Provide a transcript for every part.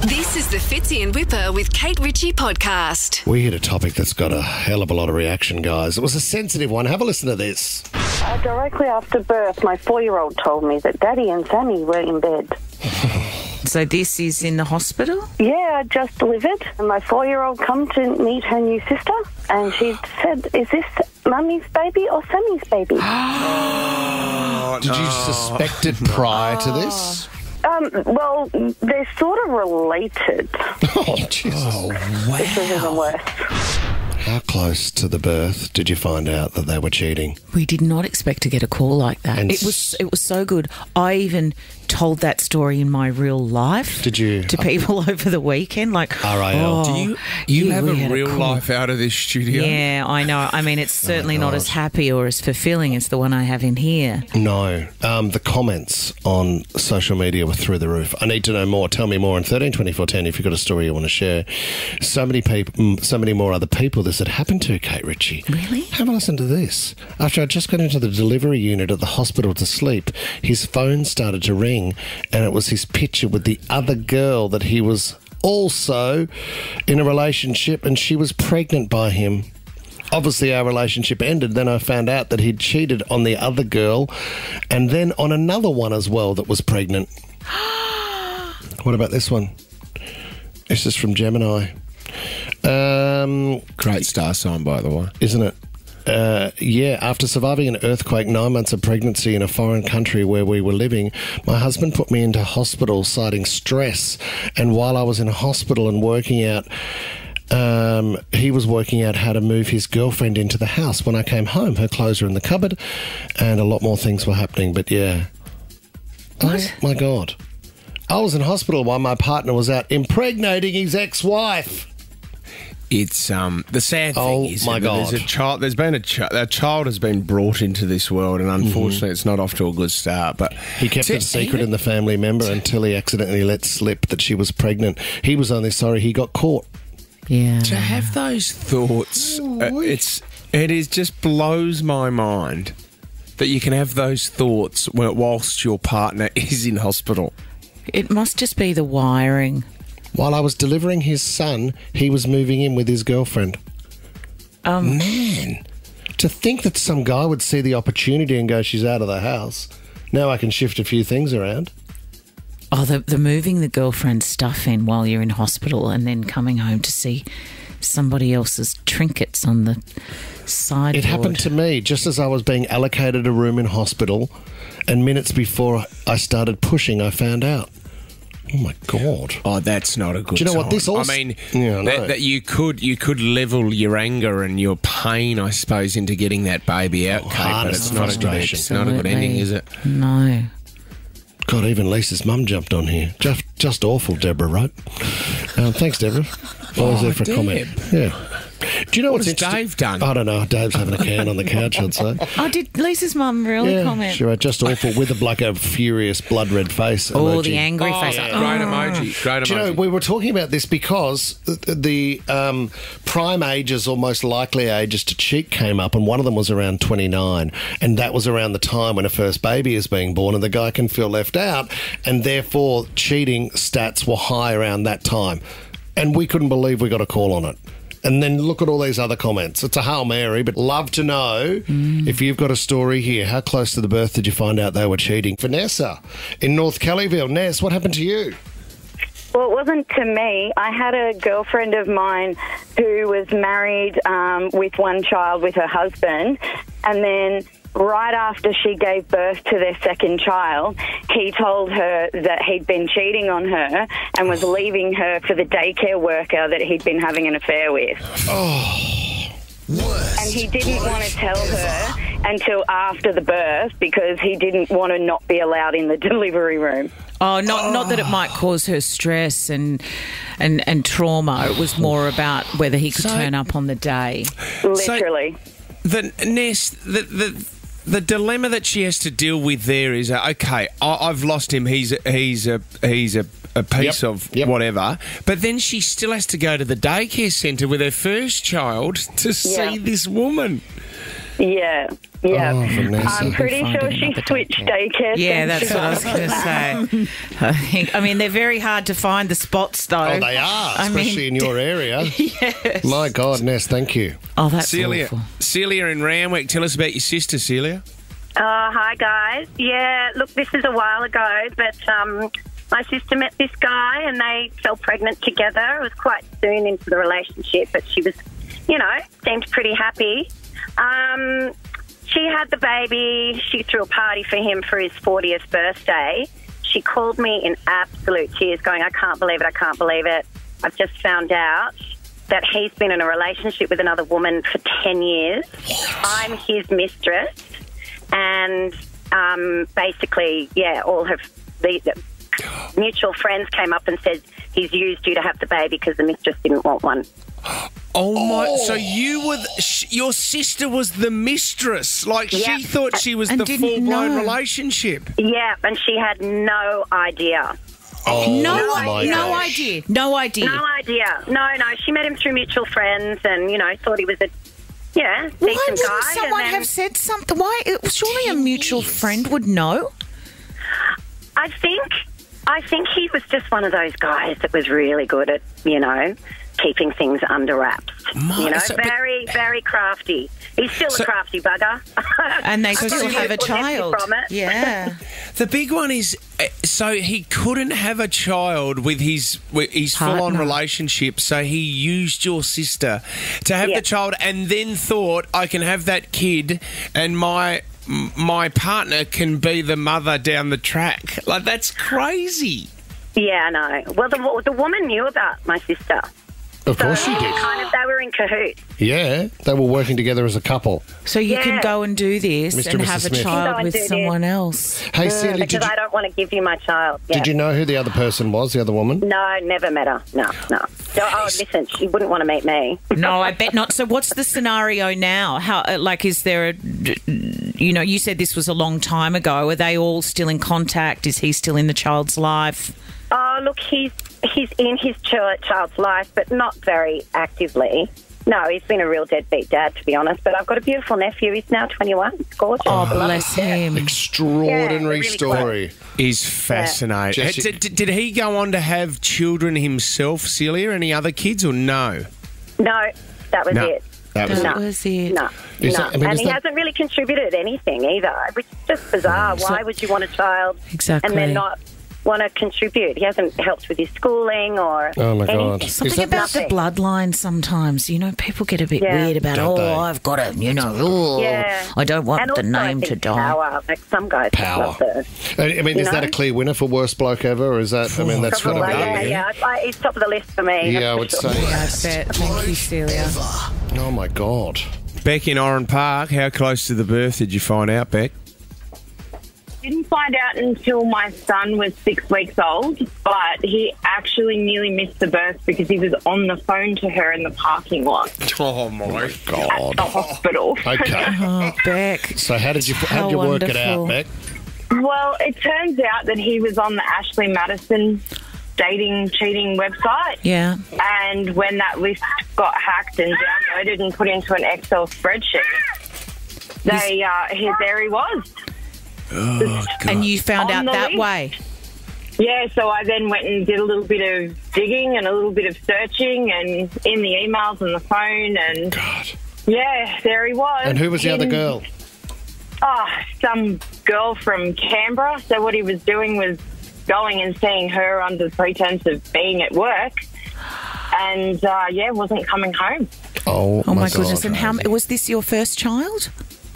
This is the Fitzy and Whipper with Kate Ritchie podcast. We hit a topic that's got a hell of a lot of reaction, guys. It was a sensitive one. Have a listen to this. Directly after birth, my 4-year-old told me that Daddy and Sammy were in bed. So this is in the hospital? Yeah, I just delivered. And my 4-year-old come to meet her new sister, and she said, "Is this Mummy's baby or Sammy's baby?" Did you suspect it prior to this? Well, they're sort of related. Oh, Jesus. Oh, wow. Which was even worse. How close to the birth did you find out that they were cheating? We did not expect to get a call like that. And It was so good. I even told that story in my real life. Did you? To people over the weekend, like RAL. Do you have we a had real call. life out of this studio? Yeah, I know. I mean, it's certainly not as happy or as fulfilling as the one I have in here. No. The comments on social media were through the roof. I need to know more. Tell me more on 13 24 10 if you've got a story you want to share. So many people, so many more other people this had happened to, Kate Ritchie. Really? Have a listen to this. After I just got into the delivery unit at the hospital to sleep, his phone started to ring, and it was his picture with the other girl that he was also in a relationship, and she was pregnant by him. Obviously, our relationship ended. Then I found out that he'd cheated on the other girl and then on another one as well that was pregnant. What about this one? This is from Gemini. Great star sign, by the way. Isn't it? Yeah, after surviving an earthquake, 9 months of pregnancy in a foreign country where we were living, my husband put me into hospital citing stress. And while I was in hospital and working out, he was working out how to move his girlfriend into the house. When I came home, her clothes were in the cupboard and a lot more things were happening. But yeah. What? Oh, my God. I was in hospital while my partner was out impregnating his ex-wife. It's the sad thing is my that God. there's a child. There's been a child has been brought into this world, and unfortunately, it's not off to a good start. But He kept it secret in the family member until he accidentally let slip that she was pregnant. He was only sorry he got caught. Yeah. To have those thoughts, it is just blows my mind that you can have those thoughts whilst your partner is in hospital. It must just be the wiring. While I was delivering his son, he was moving in with his girlfriend. Man, to think that some guy would see the opportunity and go, she's out of the house. Now I can shift a few things around. Oh, the moving the girlfriend's stuff in while you're in hospital and then coming home to see somebody else's trinkets on the sideboard. It happened to me just as I was being allocated a room in hospital, and minutes before I started pushing, I found out. Oh, my God. Oh, that's not a good Do you know what sign. this also... I mean, Yeah, I know. that you could level your anger and your pain, I suppose, into getting that baby out, Kate, but harness it's the not a good, frustration. it's not a good ending, is it? No. God, even Lisa's mum jumped on here. Just awful, Deborah wrote. Thanks, Deborah. Always there for a comment. Yeah. Do you know what's has interesting? Dave done? I don't know. Dave's having a can on the couch, I'd say. Oh, did Lisa's mum really comment? Sure, just awful with a furious blood red face. Oh, emoji. the angry face. Great emoji. Great emoji. Do you know, we were talking about this because the prime ages or most likely ages to cheat came up, and one of them was around 29, and that was around the time when a first baby is being born, and the guy can feel left out, and therefore cheating stats were high around that time. And we couldn't believe we got a call on it. And then look at all these other comments. It's a Hail Mary, but love to know if you've got a story here. How close to the birth did you find out they were cheating? Vanessa in North Kellyville. Ness, what happened to you? Well, it wasn't to me. I had a girlfriend of mine who was married with one child with her husband, and then right after she gave birth to their second child, he told her that he'd been cheating on her and was leaving her for the daycare worker that he'd been having an affair with. And he didn't want to tell her until after the birth because he didn't want to not be allowed in the delivery room. Oh, not that it might cause her stress and trauma. It was more about whether he could turn up on the day. Literally. The dilemma that she has to deal with there is, okay, I've lost him. He's a piece of whatever. But then she still has to go to the daycare centre with her first child to see this woman. Yeah, yeah. Oh, Vanessa. I'm pretty Finding sure she another switched daycare. daycare. Yeah, that's what I was going to say. I mean, they're very hard to find, the spots, though. Oh, they are, especially in your area. Yes. My God, Ness, thank you. Oh, that's Celia, awful. Celia in Randwick, tell us about your sister, Celia. Hi, guys. Yeah, look, this is a while ago, but my sister met this guy and they fell pregnant together. It was quite soon into the relationship, but she was, seemed pretty happy. She had the baby. She threw a party for him for his 40th birthday. She called me in absolute tears going, I can't believe it. I've just found out that he's been in a relationship with another woman for 10 years. I'm his mistress. And basically, all the mutual friends came up and said he's used you to have the baby because the mistress didn't want one. Oh my! So you were your sister was the mistress. Like she thought she was And the didn't full-blown know. relationship. Yeah, and she had no idea. Oh, No my idea. gosh. No idea. No idea. No. She met him through mutual friends and, thought he was a, Why decent wouldn't guy. someone and then have said something? Why? Surely a mutual friend would know. I think he was just one of those guys that was really good at, keeping things under wraps. Very, very crafty. He's still a crafty bugger. And they still Still have a useful nephew child. from it. Yeah. The big one is, so he couldn't have a child with his full-on Partner. relationship, so he used your sister to have Yeah. the child and then thought, I can have that kid and my partner can be the mother down the track. Like, that's crazy. Yeah, I know. Well, the woman knew about my sister. Of course So you did. they were in cahoots. Yeah, they were working together as a couple. So you can Yeah. go and do this Mr. and and have Mrs. a Smith. Go child and with do this. someone else. Hey, Celia, Because I don't want to give you my child. Yeah. did you know who the other person was, the other woman? No, never met her. No. Oh, listen, she wouldn't want to meet me. No, I bet not. So what's the scenario now? How, is there you said this was a long time ago. Are they all still in contact? Is he still in the child's life? Oh, look, he's in his child's life, but not very actively. No, he's been a real deadbeat dad, to be honest. But I've got a beautiful nephew. He's now 21. It's gorgeous. Oh, bless him. Extraordinary Yeah, really story. Is fascinating. Yeah. Jesse- Did he go on to have children himself, Celia? Any other kids or no? No, that was No. it. That was That it. was it. No. Is No. that- I mean, And is he that- hasn't really contributed anything either, which is just bizarre. Why would you want a child Exactly. and then not want to contribute? He hasn't helped with his schooling or Oh, my God. anything. Is Something that about the nothing? bloodline sometimes. People get a bit Yeah. weird about, Don't they? I've got to, Yeah. I don't want And the also, I name think to die. Power. Like some guys Power. love the I mean, is You that know? a clear winner for worst bloke ever? Or is that, I mean, that's Probably, got to be. yeah. It's top of the list for me. Yeah, I would that's for say. sure. I bet. Thank you, Celia. Oh, my God. Beck in Oran Park, how close to the birth did you find out, Beck? Didn't find out until my son was 6 weeks old, but he actually nearly missed the birth because he was on the phone to her in the parking lot Oh, my at God. the hospital. Okay. Oh, Beck. So how did you work it out, wonderful. Beck? Well, it turns out that he was on the Ashley Madison dating cheating website, Yeah. and when that list got hacked and downloaded and put into an Excel spreadsheet, there he was. Oh, God. And you found On out the that list. way. Yeah, so I then went and did a little bit of digging and a little bit of searching and in the emails and the phone, and God. yeah, there he was. And who was the other girl? Oh, some girl from Canberra. So what he was doing was going and seeing her under the pretense of being at work, and wasn't coming home. Oh, Oh, my God. goodness. And was this your first child?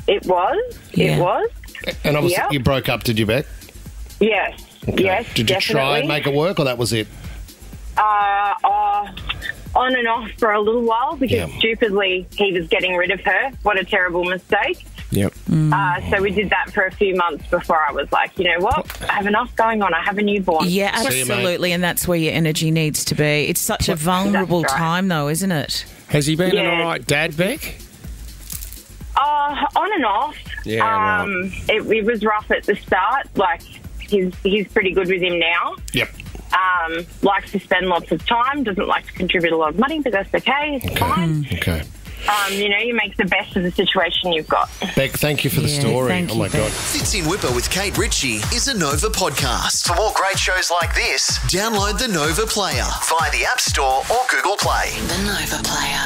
It was. Yeah. It was. And obviously Yeah. you broke up, did you, Beck? Yes. Okay. Yes. Did you definitely. try and make it work, or that was it? On and off for a little while because Yeah. stupidly he was getting rid of her. What a terrible mistake. Yep. So we did that for a few months before I was like, you know what? I have enough going on. I have a newborn. Yeah, See you, mate. absolutely. And that's where your energy needs to be. It's such a vulnerable That's right. time, though, isn't it? Has he been an Yeah. all right dad, Beck? On and off. Yeah, right. It was rough at the start. Like, he's pretty good with him now. Yep. Likes to spend lots of time. Doesn't like to contribute a lot of money, but that's okay. It's fine. Okay. You make the best of the situation you've got. Beck, thank you for the story. thank Oh, you, my God. Fits in Whipper with Kate Ritchie is a Nova podcast. For more great shows like this, download the Nova Player via the App Store or Google Play. The Nova Player.